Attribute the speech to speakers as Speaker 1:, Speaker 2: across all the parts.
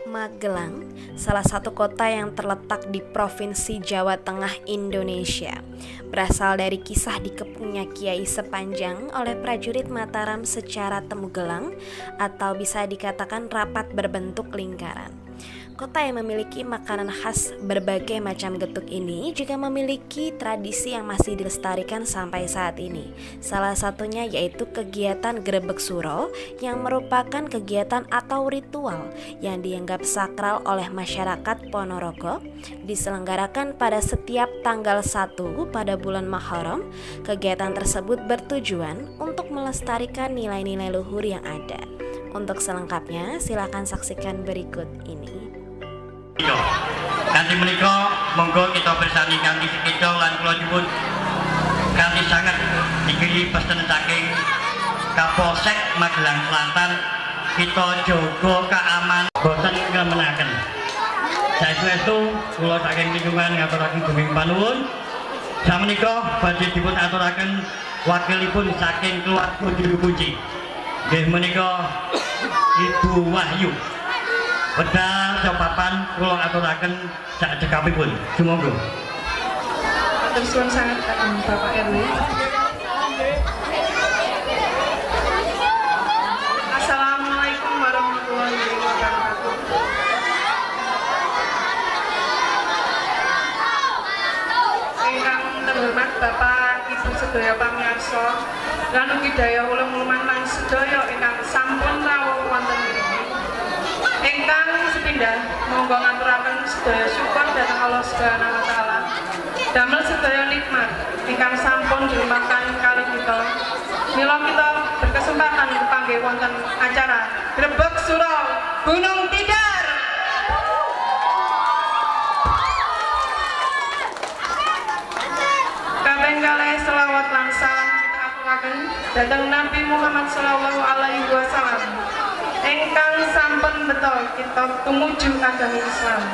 Speaker 1: Magelang, salah satu kota yang terletak di Provinsi Jawa Tengah, Indonesia, berasal dari kisah dikepungnya Kiai Sepanjang oleh prajurit Mataram secara temugelang atau bisa dikatakan rapat berbentuk lingkaran. Kota yang memiliki makanan khas berbagai macam getuk ini juga memiliki tradisi yang masih dilestarikan sampai saat ini. Salah satunya yaitu kegiatan Grebeg Suro yang merupakan kegiatan atau ritual yang dianggap sakral oleh masyarakat Ponorogo, diselenggarakan pada setiap tanggal 1 pada bulan Muharram. Kegiatan tersebut bertujuan untuk melestarikan nilai-nilai luhur yang ada. Untuk selengkapnya silakan saksikan berikut ini.
Speaker 2: Kanthi menika monggo kita bersani kanthi sekeca lan kula nyuwun kanthi sanget iki pesen saking Kapolsek Magelang Selatan, kita jaga keamanan boten ngremenaken. Saestu kula saking lingkungan ngaturaken gunging panuwun. Samenika badhe dipun aturaken wakilipun saking keluarga juru kunci. Nggih menika Ibu Wahyu. Wedal jawaban kula aturaken sak cekapipun. Sumangga.
Speaker 3: Matur suwun sanget Bapak RW. Assalamualaikum warahmatullahi wabarakatuh. Ingkang terhormat Bapak Ibu sedaya pamirsa lan ugi daya ulum-uluman lan sedaya ingkang sampun rawuh wonten mriki. Ingkang sepindah monggo ngaturaken sedaya syukur dhateng Allah Subhanahu wa taala damel sedaya nikmat ingkang sampun dilimpahkan kalih kita. Mila kita berkesempatan kepanggih wonten acara Grebeg Suro Gunung Tidar. Kaping kalih selawat lan salam kita aturaken dhateng Nabi Muhammad sallallahu alaihi wasallam ingkang sampun beto kita tumuju agama Islam.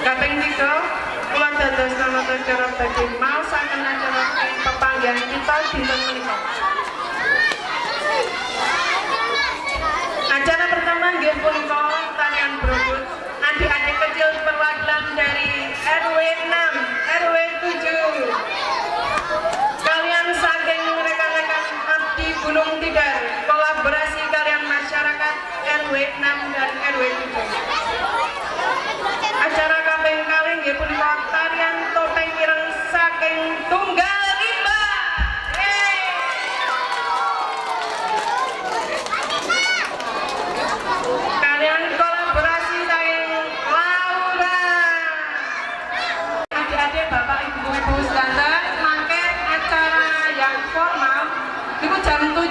Speaker 3: Kaping 3 kula dados nalika acara badhe maosaken acara pepanggihan kita dinten menika. Acara pertama nggih punika tarian Brodut adik-adik kecil perwakilan dari RW 6, RW 7 kalian saking rekan-rekan abdi Gunung Tidar kolaborasi kalian masyarakat RW 6 dan RW 7. Acara kaping kalih nggih punika tarian topeng ireng saking Tunggal Rimba. Kalian kolaborasi saking Laura. Adik-adik Bapak Ibu sekalian, mangke acara yang formal niku jam 7.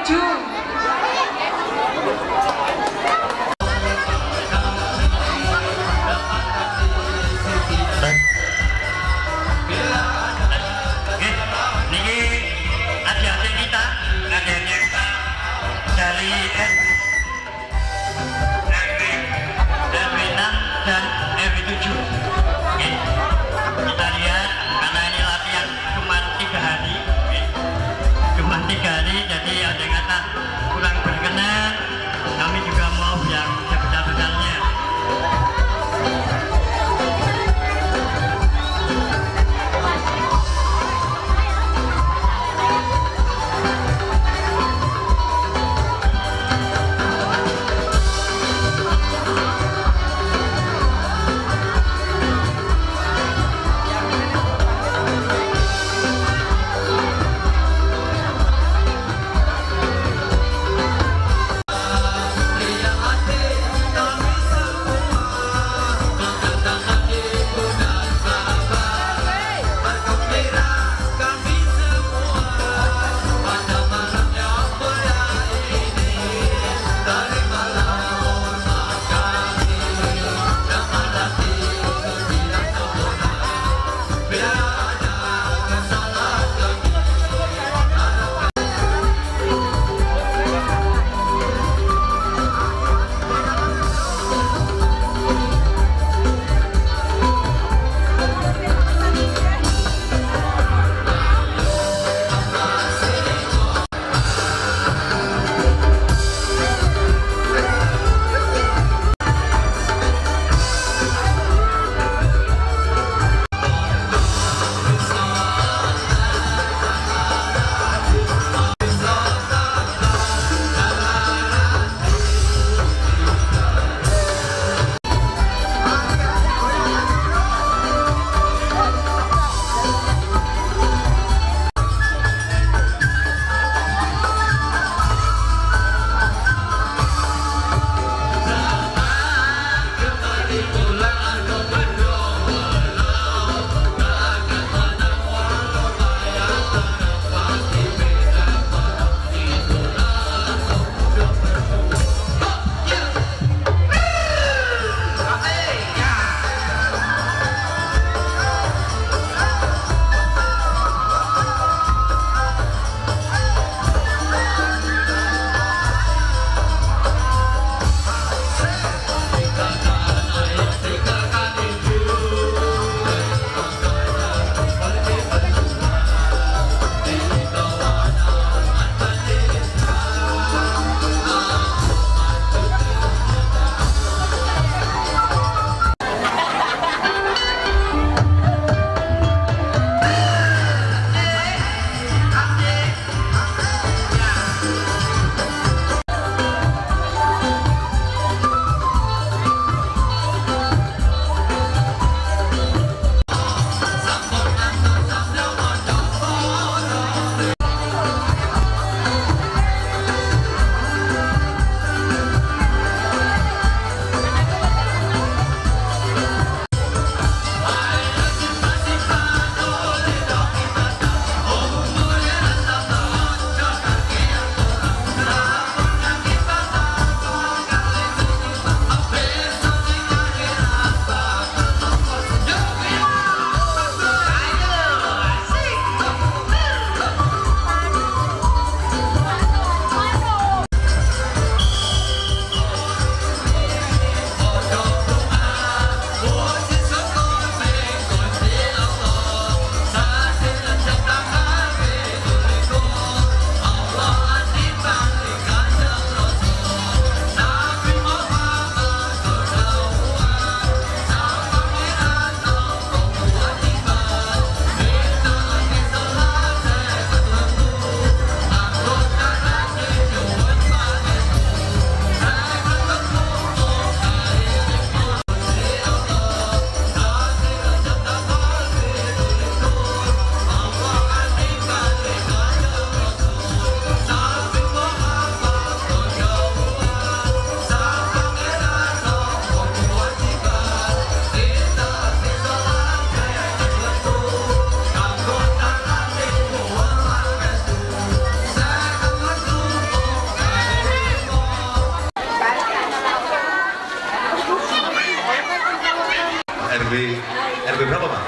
Speaker 4: RW berapa Pak?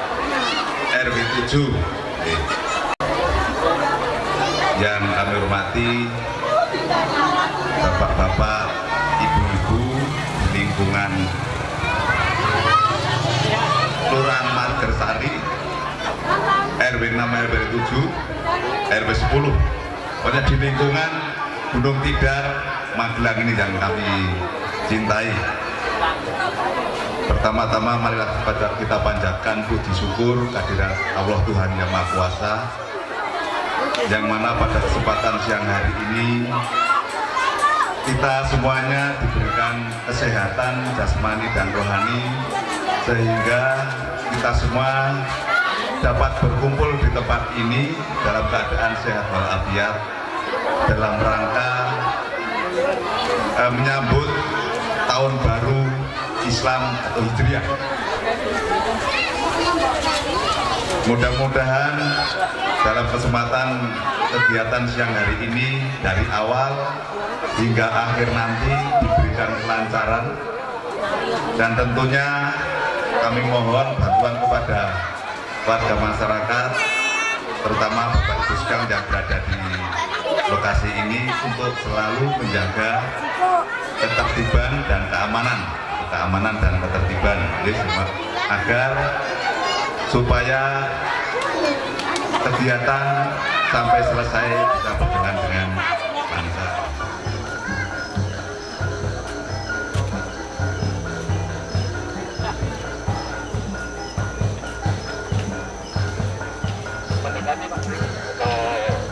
Speaker 4: RW 7. Oke. Yang kami hormati Bapak-bapak, Ibu-ibu lingkungan Kelurahan Margersari, RW 6, RW 7, RW 10. Pokoknya di lingkungan Gunung Tidar, Magelang ini yang kami cintai. Pertama-tama marilah kita panjatkan puji syukur kehadirat Allah Tuhan Yang Maha Kuasa, yang mana pada kesempatan siang hari ini kita semuanya diberikan kesehatan jasmani dan rohani, sehingga kita semua dapat berkumpul di tempat ini dalam keadaan sehat walafiat dalam rangka menyambut tahun baru Islam atau Hijriah. Mudah-mudahan dalam kesempatan kegiatan siang hari ini dari awal hingga akhir nanti diberikan kelancaran, dan tentunya kami mohon bantuan kepada warga masyarakat, terutama Bapak Ibu sekalian yang berada di lokasi ini untuk selalu menjaga ketertiban dan keamanan dan ketertiban, agar supaya kegiatan sampai selesai bisa berjalan dengan lancar.
Speaker 5: Mendekati Pak,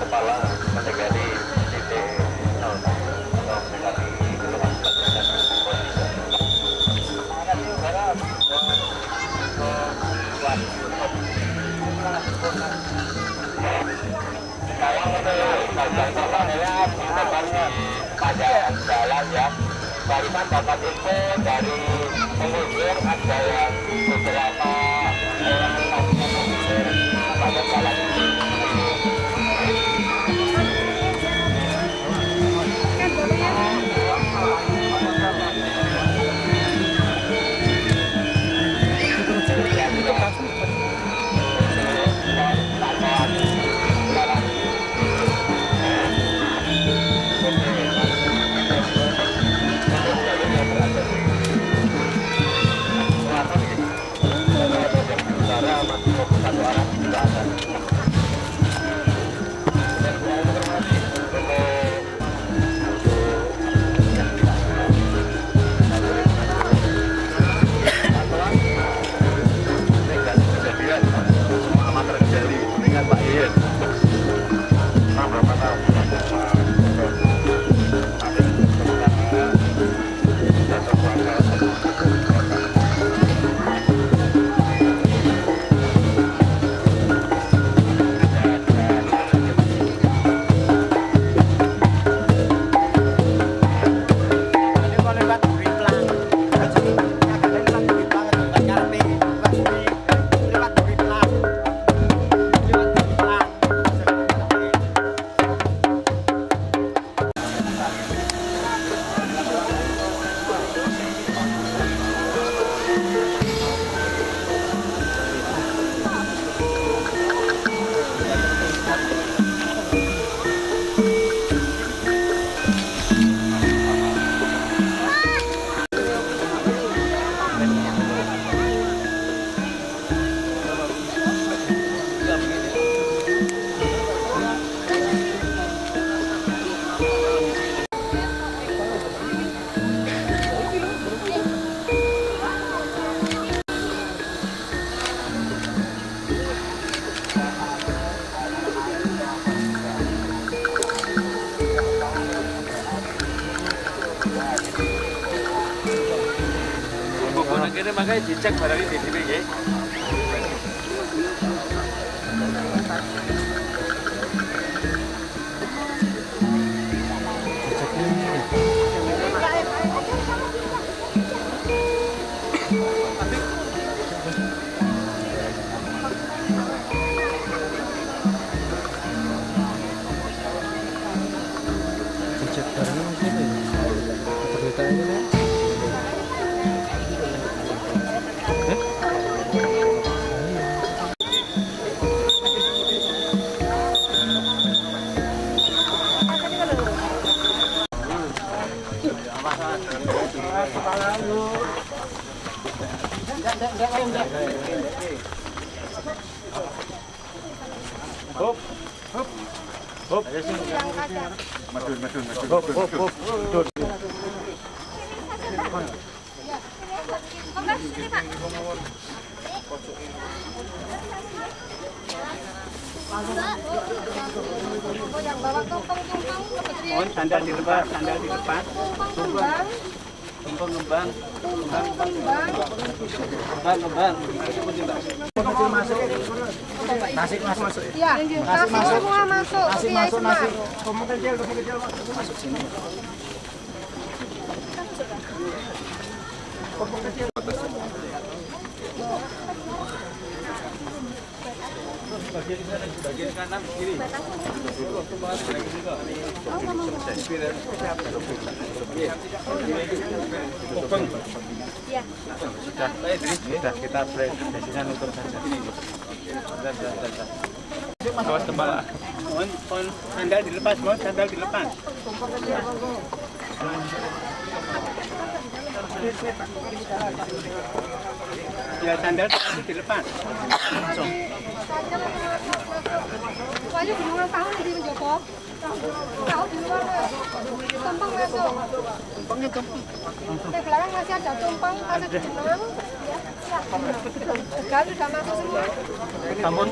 Speaker 5: kepala mendekati titik 0, mendekati gelombang pada jalan ya, barusan dapat info dari pengunjung ada yang beberapa orang pada jalan.
Speaker 6: Kene makanya dicek barang ini di sini ya.
Speaker 7: Dicek barangnya gimana ya? Terlihat aja.
Speaker 8: Yang bawa tumpeng-tumpeng kebetulan.
Speaker 6: Mohon sandal di depan, sandal di depan.
Speaker 8: Tumpeng-tumpeng.
Speaker 6: Tumpeng-kembang.
Speaker 8: Tumpeng-tumpeng.
Speaker 6: Kembang-kembang.
Speaker 7: Masuk. Nasi masuk.
Speaker 8: Iya, nasi semua masuk.
Speaker 7: Nasi
Speaker 8: Iya,
Speaker 7: masuk
Speaker 8: semua.
Speaker 7: nasi. Kamu kecil masuk sini.
Speaker 6: Bagian kanan kiri.
Speaker 8: Iya.
Speaker 6: Sudah kita break biasanya nutup saja. Awas kepala. Mohon sandal dilepas, mohon sandal dilepas. Ya sandal dilepas. Langsung.
Speaker 8: Soalnya di luar tahu di Joko. Tahu di luar tumpeng masuk.
Speaker 6: Tumpengnya tumpeng.
Speaker 8: Di belakang masih ada tumpeng, ada benang. Gal sudah masuk semua.
Speaker 6: Namun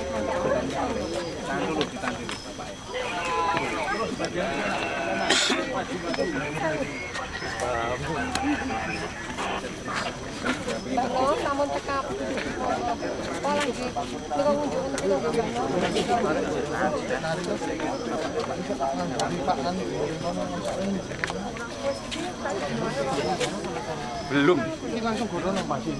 Speaker 6: tahan dulu, ditahan dulu.
Speaker 8: Bangun, namun cekap. Oh lagi, ini kau unjuk untuk itu
Speaker 6: Belum.
Speaker 7: Ini langsung gurun yang pasti.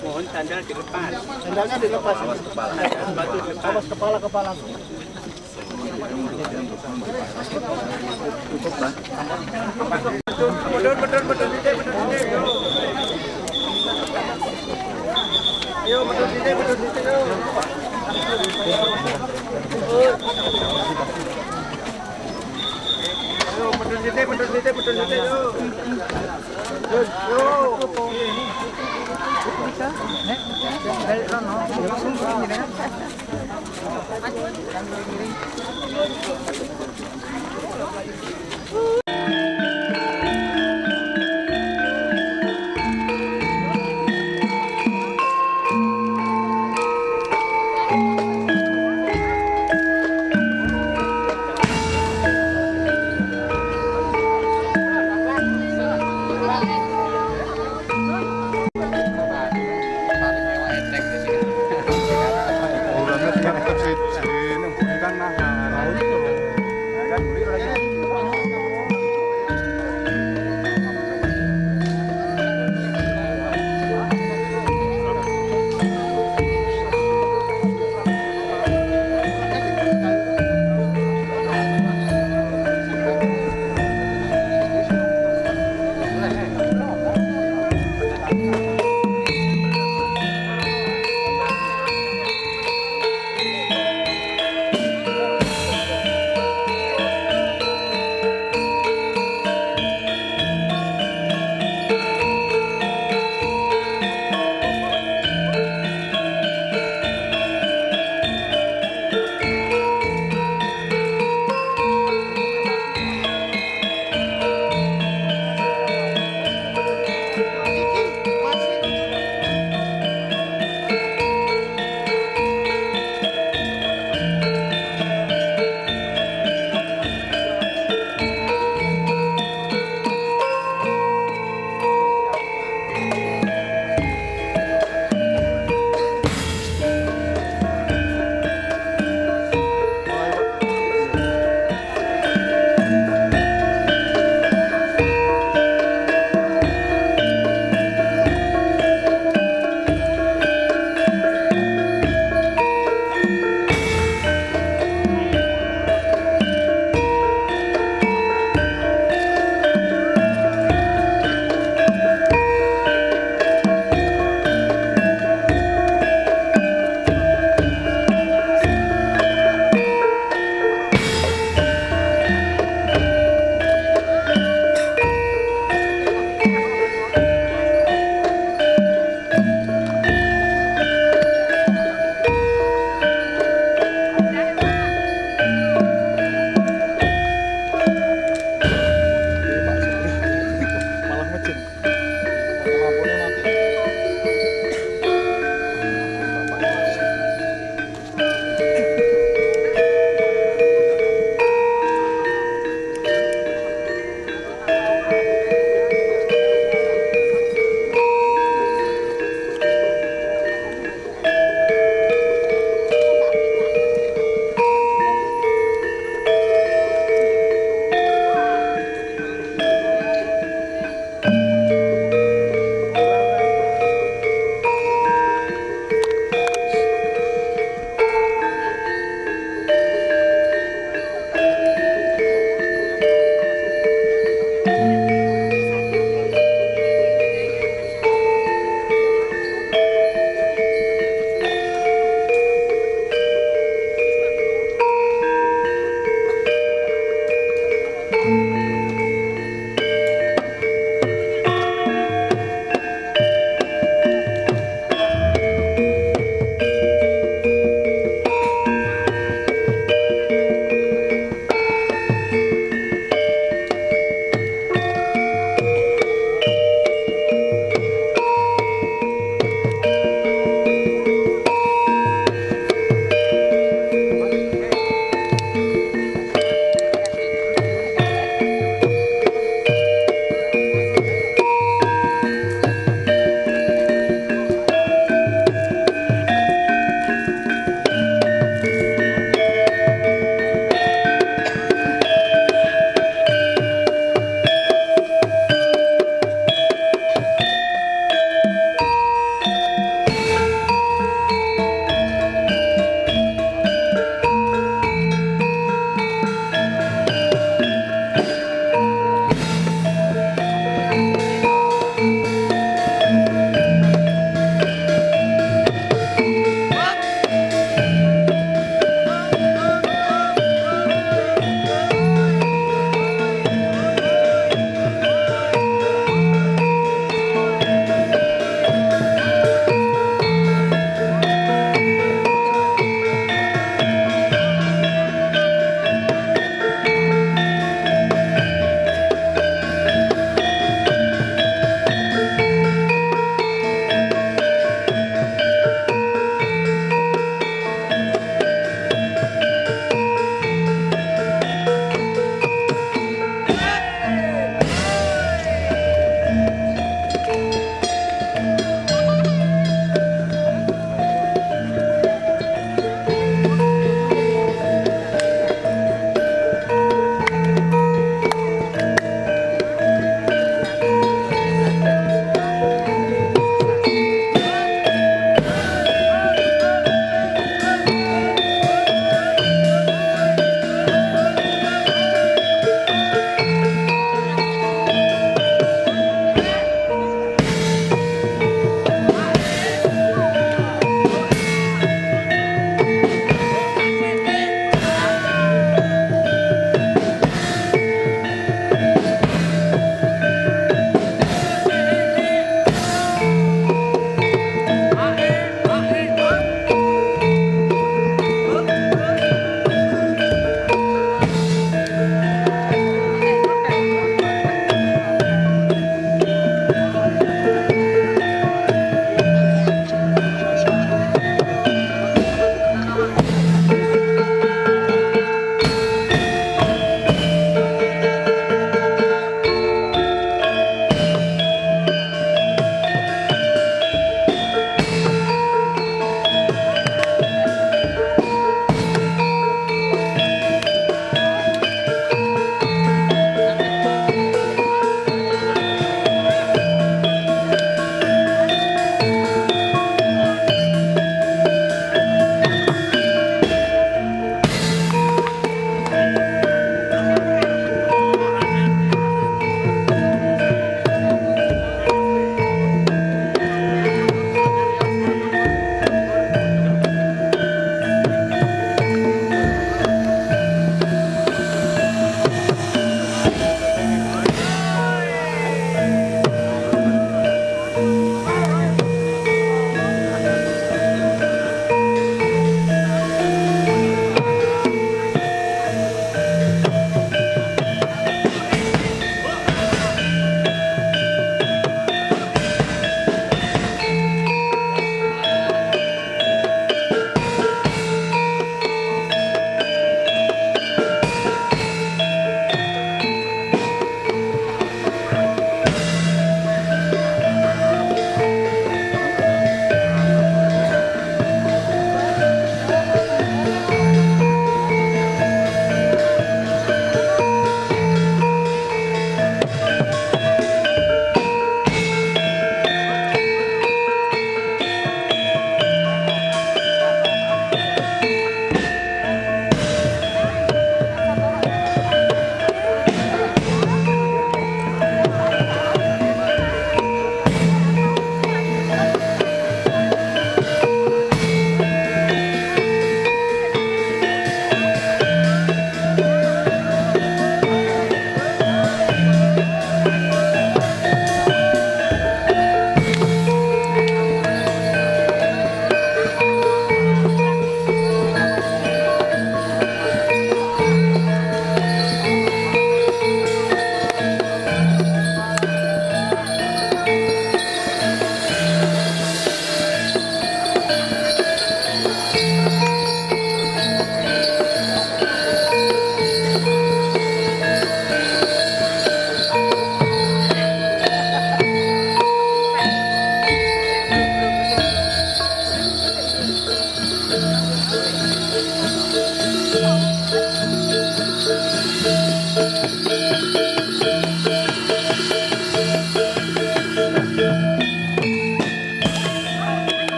Speaker 6: Mohon sandal dilepas.
Speaker 7: Sandalnya dilepas.
Speaker 6: Sepatu dilepas.
Speaker 7: Awas kepala.
Speaker 4: Ini bukan nah.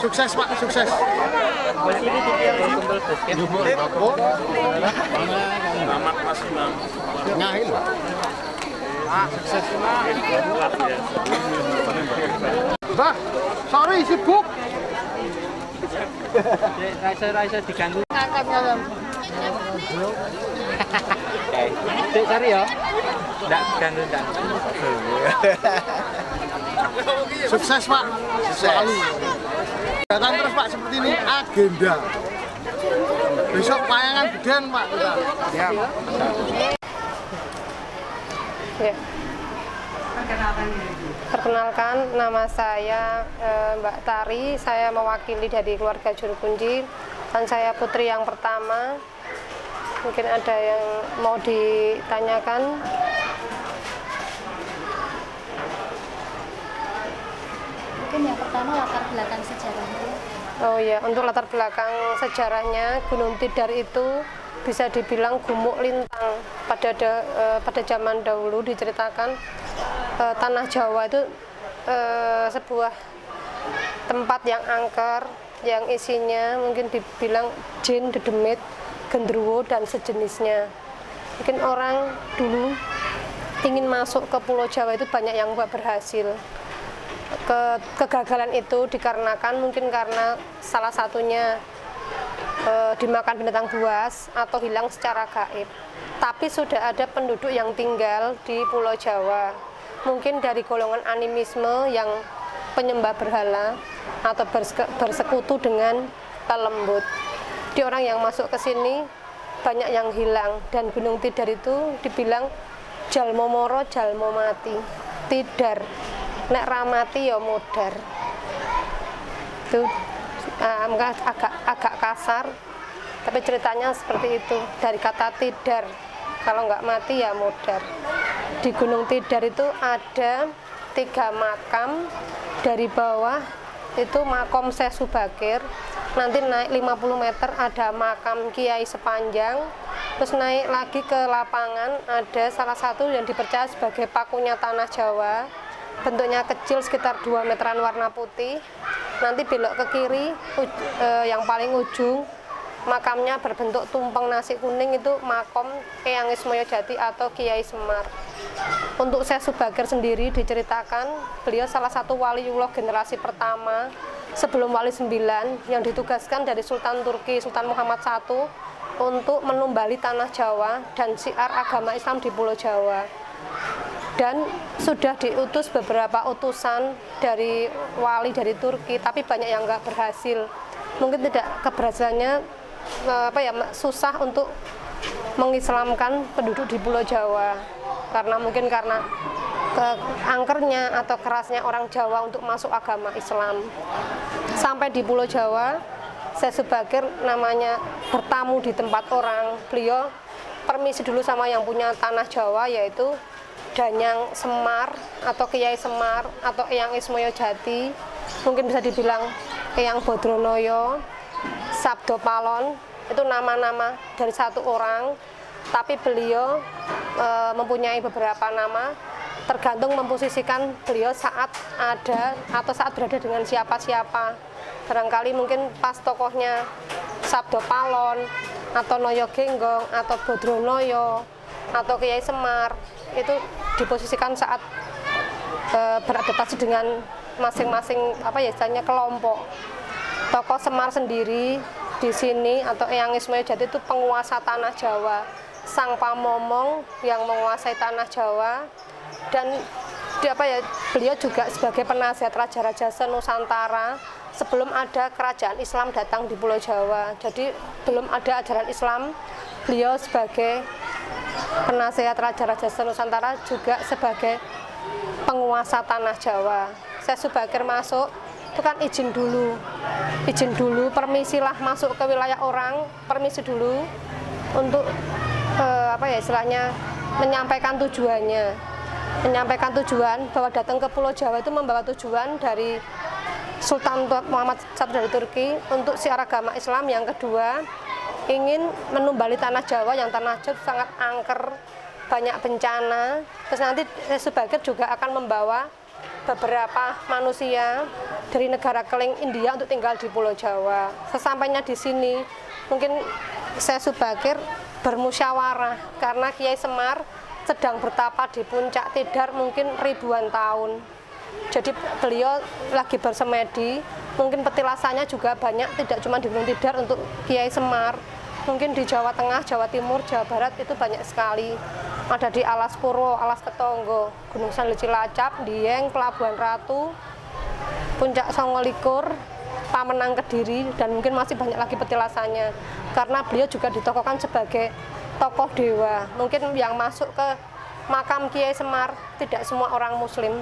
Speaker 7: Sukses Pak, sukses. Ngahil. Sukses Pak. Sorry sibuk. Raisa diganggu. Cari ya. Enggak ganggu enggak. Sukses Pak. Selalu. Datang terus Pak seperti ini agenda. Besok wayangan geden Pak kita. Ya.
Speaker 9: Ya. Perkenalkan, nama saya Mbak Tari. Saya mewakili dari keluarga Juru Kunci dan saya putri yang pertama. Mungkin ada yang mau ditanyakan.
Speaker 10: Mungkin yang pertama latar belakang sejarahnya.
Speaker 9: Oh ya, untuk latar belakang sejarahnya Gunung Tidar itu bisa dibilang gumuk lintang. Pada zaman dahulu diceritakan tanah Jawa itu sebuah tempat yang angker, yang isinya mungkin dibilang jin, dedemit, gendruwo dan sejenisnya. Mungkin orang dulu ingin masuk ke Pulau Jawa itu banyak yang berhasil. Kegagalan itu dikarenakan mungkin karena salah satunya dimakan binatang buas atau hilang secara gaib. Tapi sudah ada penduduk yang tinggal di Pulau Jawa, mungkin dari golongan animisme yang penyembah berhala atau bersekutu dengan lembut. Di orang yang masuk ke sini banyak yang hilang, dan Gunung Tidar itu dibilang jalmo moro jalmo mati. Tidar nek ramati ya modar. Itu agak kasar, tapi ceritanya seperti itu, dari kata tidar, kalau nggak mati ya modar. Di Gunung Tidar itu ada 3 makam. Dari bawah itu makam Syekh Subakir, nanti naik 50 meter ada makam Kiai Sepanjang, terus naik lagi ke lapangan ada salah satu yang dipercaya sebagai pakunya tanah Jawa, bentuknya kecil sekitar 2 meteran, warna putih. Nanti belok ke kiri, yang paling ujung makamnya berbentuk tumpeng nasi kuning, itu makom Eyang Ismoyo Jati atau Kiai Semar. Untuk Syekh Subakir sendiri diceritakan beliau salah satu waliullah generasi pertama sebelum Wali 9 yang ditugaskan dari Sultan Turki, Sultan Muhammad I, untuk menumbali tanah Jawa dan syiar agama Islam di Pulau Jawa. Dan sudah diutus beberapa utusan dari wali dari Turki, tapi banyak yang nggak berhasil. Mungkin tidak keberhasilannya susah untuk mengislamkan penduduk di Pulau Jawa, karena mungkin karena angkernya atau kerasnya orang Jawa untuk masuk agama Islam. Sampai di Pulau Jawa, Syekh Subakir namanya bertamu di tempat orang. Beliau permisi dulu sama yang punya tanah Jawa, yaitu Danyang Semar atau Kiai Semar atau Eyang Ismoyo Jati, mungkin bisa dibilang Eyang Bodronoyo, Sabdo Palon, itu nama-nama dari satu orang, tapi beliau mempunyai beberapa nama, tergantung memposisikan beliau saat ada atau saat berada dengan siapa-siapa. Barangkali mungkin pas tokohnya Sabdo Palon atau Noyo Genggong atau Bodronoyo atau Kiai Semar, itu diposisikan saat beradaptasi dengan masing-masing istilahnya kelompok. Tokoh Semar sendiri di sini atau Eyang Ismoyo Jati itu penguasa tanah Jawa, sang pamomong yang menguasai tanah Jawa, dan beliau juga sebagai penasihat raja-raja senusantara sebelum ada kerajaan Islam datang di Pulau Jawa. Jadi belum ada ajaran Islam, beliau sebagai penasihat raja-raja senusantara juga sebagai penguasa tanah Jawa. Saya Subakir masuk itu kan izin dulu, permisilah masuk ke wilayah orang, permisi dulu untuk istilahnya menyampaikan tujuannya, menyampaikan tujuan bahwa datang ke Pulau Jawa itu membawa tujuan dari Sultan Muhammad I dari Turki untuk siar agama Islam. Yang kedua, ingin menumbali tanah Jawa yang tanah Jawa sangat angker, banyak bencana. Terus nanti saya Subakir juga akan membawa beberapa manusia dari negara keling India untuk tinggal di Pulau Jawa. Sesampainya di sini, mungkin saya Subakir bermusyawarah karena Kiai Semar sedang bertapa di puncak Tidar mungkin ribuan tahun. Jadi beliau lagi bersemedi, mungkin petilasannya juga banyak, tidak cuma di Gunung Tidar untuk Kiai Semar. Mungkin di Jawa Tengah, Jawa Timur, Jawa Barat itu banyak sekali. Ada di Alas Purwo, Alas Ketonggo, Gunung Sandu Cilacap, Dieng, Pelabuhan Ratu, Puncak Songolikur, Pamenang Kediri, dan mungkin masih banyak lagi petilasannya. Karena beliau juga ditokohkan sebagai tokoh dewa. Mungkin yang masuk ke makam Kiai Semar tidak semua orang Muslim.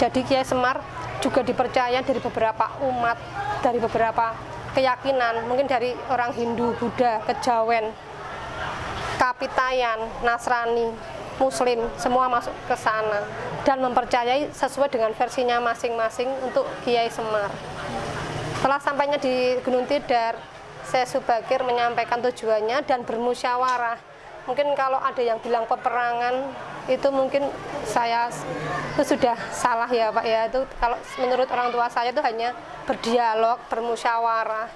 Speaker 9: Jadi Kiai Semar juga dipercaya dari beberapa umat, dari beberapa keyakinan, mungkin dari orang Hindu, Buddha, Kejawen, Kapitayan, Nasrani, Muslim, semua masuk ke sana dan mempercayai sesuai dengan versinya masing-masing untuk Kiai Semar. Setelah sampainya di Gunung Tidar, saya Subakir menyampaikan tujuannya dan bermusyawarah. Mungkin kalau ada yang bilang peperangan, itu mungkin saya itu sudah salah ya Pak ya. Itu kalau menurut orang tua saya itu hanya berdialog, bermusyawarah.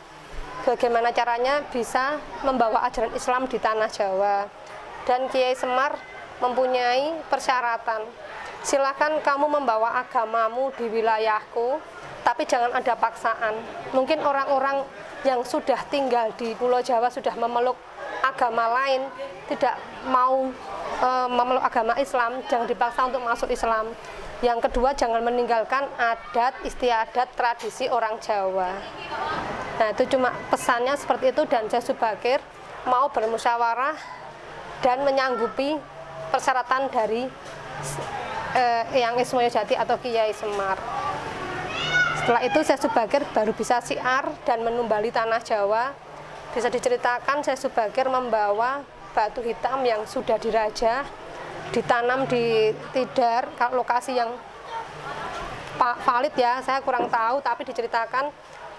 Speaker 9: Bagaimana caranya bisa membawa ajaran Islam di tanah Jawa. Dan Kiai Semar mempunyai persyaratan. Silakan kamu membawa agamamu di wilayahku, tapi jangan ada paksaan. Mungkin orang-orang yang sudah tinggal di Pulau Jawa sudah memeluk agama lain, tidak mau memeluk agama Islam, jangan dipaksa untuk masuk Islam. Yang kedua, jangan meninggalkan adat istiadat tradisi orang Jawa. Nah, itu cuma pesannya seperti itu, dan saya Subakir mau bermusyawarah dan menyanggupi persyaratan dari Eyang Ismoyo Jati atau Kiai Semar. Setelah itu saya Subakir baru bisa siar dan menumbali tanah Jawa. Bisa diceritakan saya Subakir membawa batu hitam yang sudah dirajah, ditanam di Tidar. Kalau lokasi yang valid ya, saya kurang tahu, tapi diceritakan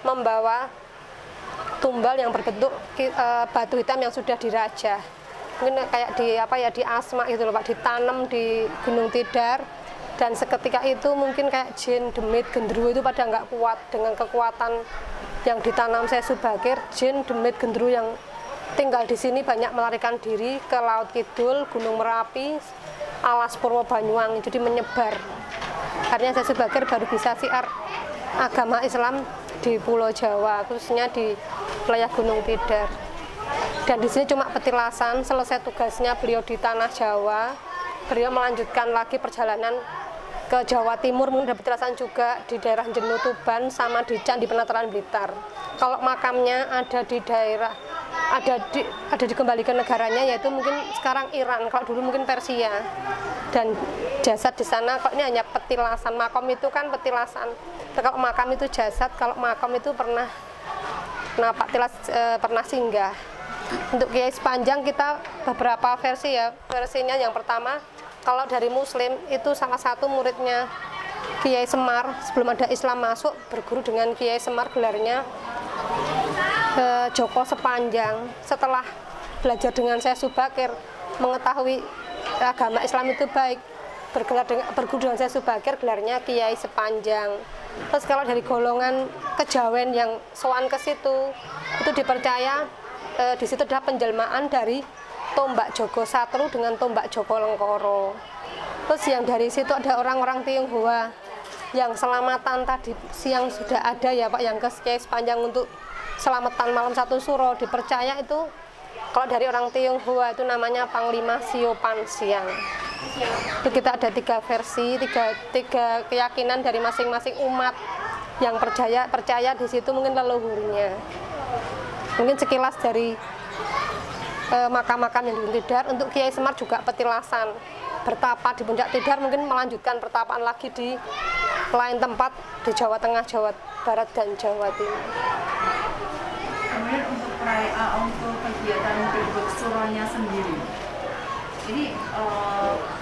Speaker 9: membawa tumbal yang berbentuk batu hitam yang sudah dirajah. Mungkin kayak di Asma gitu loh Pak, ditanam di Gunung Tidar, dan seketika itu mungkin kayak jin, demit, genderuwo itu pada nggak kuat dengan kekuatan yang ditanam saya Subakir. Jin, demit, genderuwo yang tinggal di sini banyak melarikan diri ke Laut Kidul, Gunung Merapi, Alas Purwo, Banyuwangi, jadi menyebar. Akhirnya saya Subakir baru bisa siar agama Islam di Pulau Jawa, khususnya di wilayah Gunung Tidar. Dan di sini cuma petilasan. Selesai tugasnya beliau di tanah Jawa, beliau melanjutkan lagi perjalanan ke Jawa Timur, mungkin ada petilasan juga di daerah Jenu Tuban sama di Candi Penataran Blitar. Kalau makamnya ada di daerah ada dikembalikan negaranya, yaitu mungkin sekarang Iran, kalau dulu mungkin Persia. Dan jasad di sana, kok ini hanya petilasan. Makam itu kan petilasan. Kalau makam itu jasad, kalau makam itu pernah pernah singgah. Untuk Kiai Sepanjang kita beberapa versi ya. Versinya yang pertama Kalau dari Muslim itu salah satu muridnya Kiai Semar, sebelum ada Islam masuk, berguru dengan Kiai Semar, gelarnya Joko Sepanjang. Setelah belajar dengan Syekh Subakir, mengetahui agama Islam itu baik, berguru dengan Syekh Subakir, gelarnya Kiai Sepanjang. Terus kalau dari golongan kejawen yang sowan ke situ, itu dipercaya di situ adalah penjelmaan dari tombak Joko Satru dengan tombak Joko Lengkoro. Terus yang dari situ ada orang-orang Tionghoa yang selamatan tadi siang sudah ada ya Pak, yang ke Kiai Sepanjang untuk selamatan malam 1 suro, dipercaya itu kalau dari orang Tionghoa itu namanya Panglima Siopan Siang. Itu kita ada 3 versi, tiga keyakinan dari masing-masing umat yang percaya di situ mungkin leluhurnya. Mungkin sekilas dari makam-makam yang di Tidar. Untuk Kiai Semar juga petilasan, bertapa di Puncak Tidar, mungkin melanjutkan pertapaan lagi di lain tempat di Jawa Tengah, Jawa Barat, dan Jawa Timur.
Speaker 11: Kemudian untuk kegiatan Gerbek Suronya sendiri, ini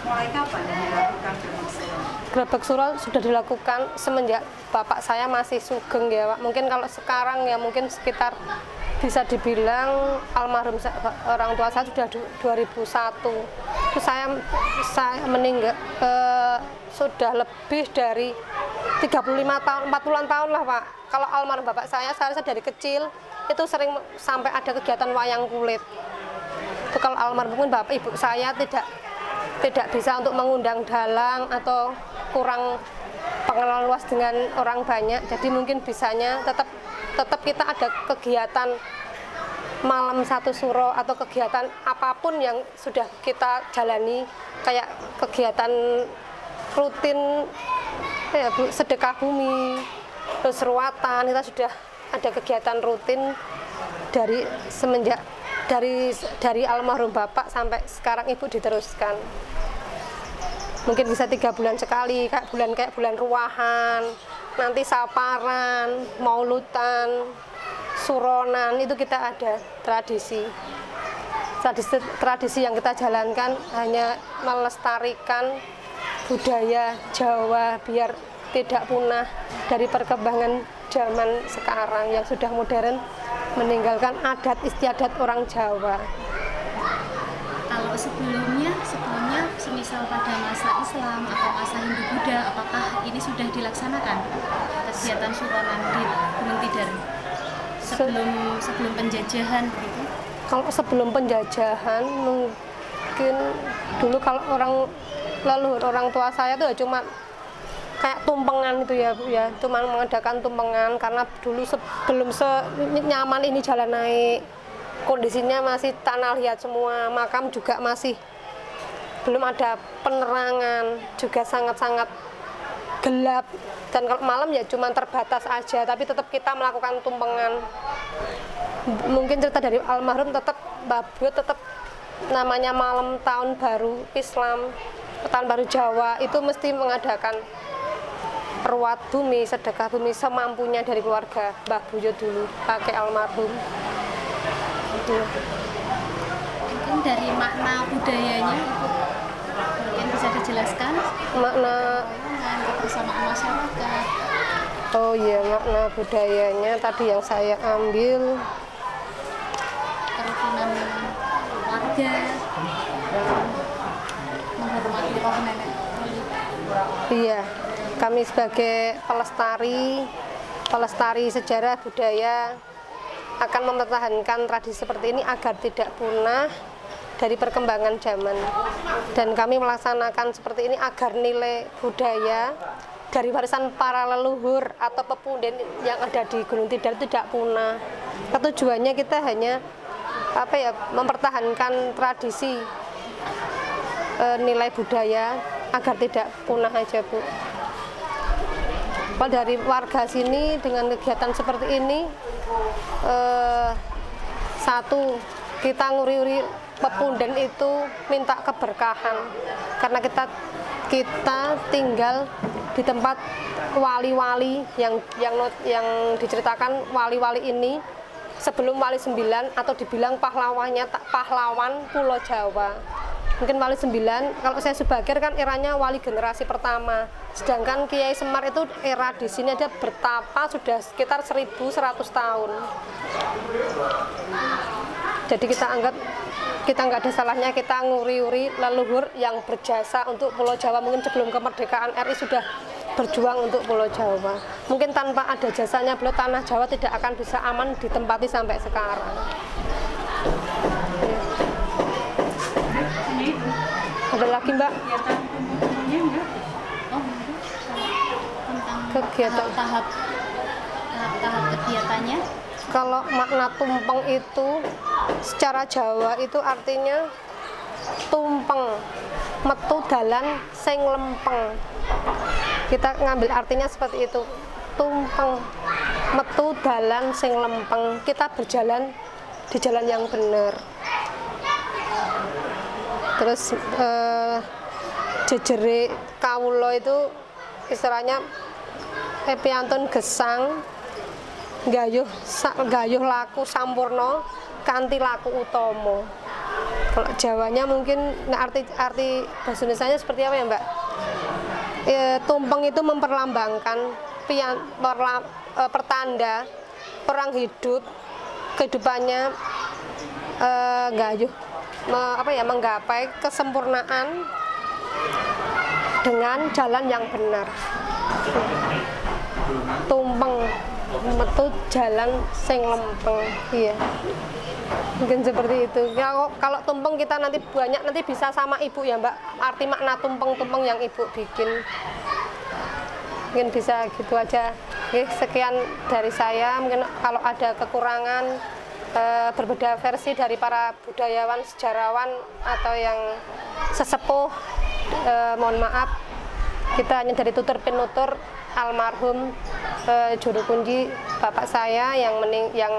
Speaker 11: mulai kapan dilakukan Gerbek Suro?
Speaker 9: Gerbek Suro sudah dilakukan semenjak bapak saya masih sugeng ya Pak. Mungkin kalau sekarang ya mungkin sekitar bisa dibilang almarhum orang tua saya sudah 2001. Terus saya meninggal sudah lebih dari 35 tahun, 40-an tahun lah Pak. Kalau almarhum bapak saya rasa dari kecil itu sering sampai ada kegiatan wayang kulit. Itu kalau almarhum bapak ibu saya tidak bisa untuk mengundang dalang atau kurang pengenalan luas dengan orang banyak. Jadi mungkin bisanya tetap kita ada kegiatan malam 1 suro atau kegiatan apapun yang sudah kita jalani, kayak kegiatan rutin ya Bu, sedekah bumi, terus ruatan, kita sudah ada kegiatan rutin dari semenjak dari almarhum bapak sampai sekarang ibu diteruskan. Mungkin bisa 3 bulan sekali, kayak bulan ruahan, nanti saparan, maulutan, suronan, itu kita ada tradisi yang kita jalankan hanya melestarikan budaya Jawa biar tidak punah dari perkembangan zaman sekarang yang sudah modern, meninggalkan adat istiadat orang Jawa.
Speaker 10: Kalau sebelumnya semisal pada masa Islam atau masa Hindu Buddha, apakah ini sudah dilaksanakan kegiatan suronan di Gunung Tidar sebelum penjajahan begitu?
Speaker 9: Kalau sebelum penjajahan mungkin dulu kalau leluhur orang tua saya itu cuma kayak tumpengan itu ya Bu ya, cuma mengadakan tumpengan karena dulu sebelum senyaman ini jalan naik, kondisinya masih tanah liat semua, makam juga masih belum ada penerangan, juga sangat-sangat gelap, dan kalau malam ya cuma terbatas aja, tapi tetap kita melakukan tumpengan. Mungkin cerita dari almarhum tetap Babu tetap namanya malam tahun baru Islam, tahun baru Jawa itu mesti mengadakan ruat bumi, sedekah bumi semampunya dari keluarga Mbah Buyo dulu, pakai almarhum.
Speaker 10: Mungkin dari makna budayanya mungkin bisa dijelaskan,
Speaker 9: makna
Speaker 10: kebersamaan masyarakat.
Speaker 9: Oh iya, makna budayanya tadi yang saya ambil
Speaker 10: kerukunan warga, menghormati roh nenek.
Speaker 9: Iya, kami sebagai pelestari sejarah budaya akan mempertahankan tradisi seperti ini agar tidak punah dari perkembangan zaman, dan kami melaksanakan seperti ini agar nilai budaya dari warisan para leluhur atau pepunden yang ada di Gunung Tidar itu tidak punah. Tujuannya kita hanya mempertahankan tradisi nilai budaya agar tidak punah aja Bu. Kalau dari warga sini dengan kegiatan seperti ini, satu, kita nguri-uri pepunden itu minta keberkahan, karena kita tinggal di tempat wali-wali yang diceritakan wali-wali ini sebelum Wali 9 atau dibilang pahlawan Pulau Jawa. mungkin wali 9. Kalau saya Subagir kan eranya wali generasi pertama, sedangkan Kiai Semar itu era di sini ada bertapa sudah sekitar 1100 tahun. Jadi kita anggap kita nggak ada salahnya kita nguri-uri leluhur yang berjasa untuk Pulau Jawa. Mungkin sebelum kemerdekaan RI sudah berjuang untuk Pulau Jawa. Mungkin tanpa ada jasanya beliau, tanah Jawa tidak akan bisa aman ditempati sampai sekarang. Ada lagi Mbak? Kegiatan
Speaker 10: tahap kegiatannya.
Speaker 9: Kalau makna tumpeng itu secara Jawa itu artinya tumpeng, metu dalan sing lempeng. Kita ngambil artinya seperti itu, tumpeng, metu dalan sing lempeng. Kita berjalan di jalan yang benar. Terus jejere kawula itu istilahnya piantun gesang gayuh laku sampurna kanthi laku utama. Kalau Jawanya mungkin arti bahasa Indonesianya seperti apa ya Mbak? Tumpeng itu memperlambangkan pertanda orang hidup kehidupannya gayuh menggapai kesempurnaan dengan jalan yang benar. Tumpeng metu jalan sing lempeng. Iya. Mungkin seperti itu. Ya, kalau tumpeng kita nanti banyak nanti bisa sama Ibu ya Mbak. Arti makna tumpeng-tumpeng yang Ibu bikin. Mungkin bisa gitu aja. Oke, sekian dari saya. Mungkin kalau ada kekurangan berbeda versi dari para budayawan, sejarawan atau yang sesepuh, mohon maaf. Kita hanya dari tutur penutur almarhum juru kunci bapak saya yang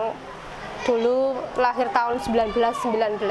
Speaker 9: dulu lahir tahun 1919.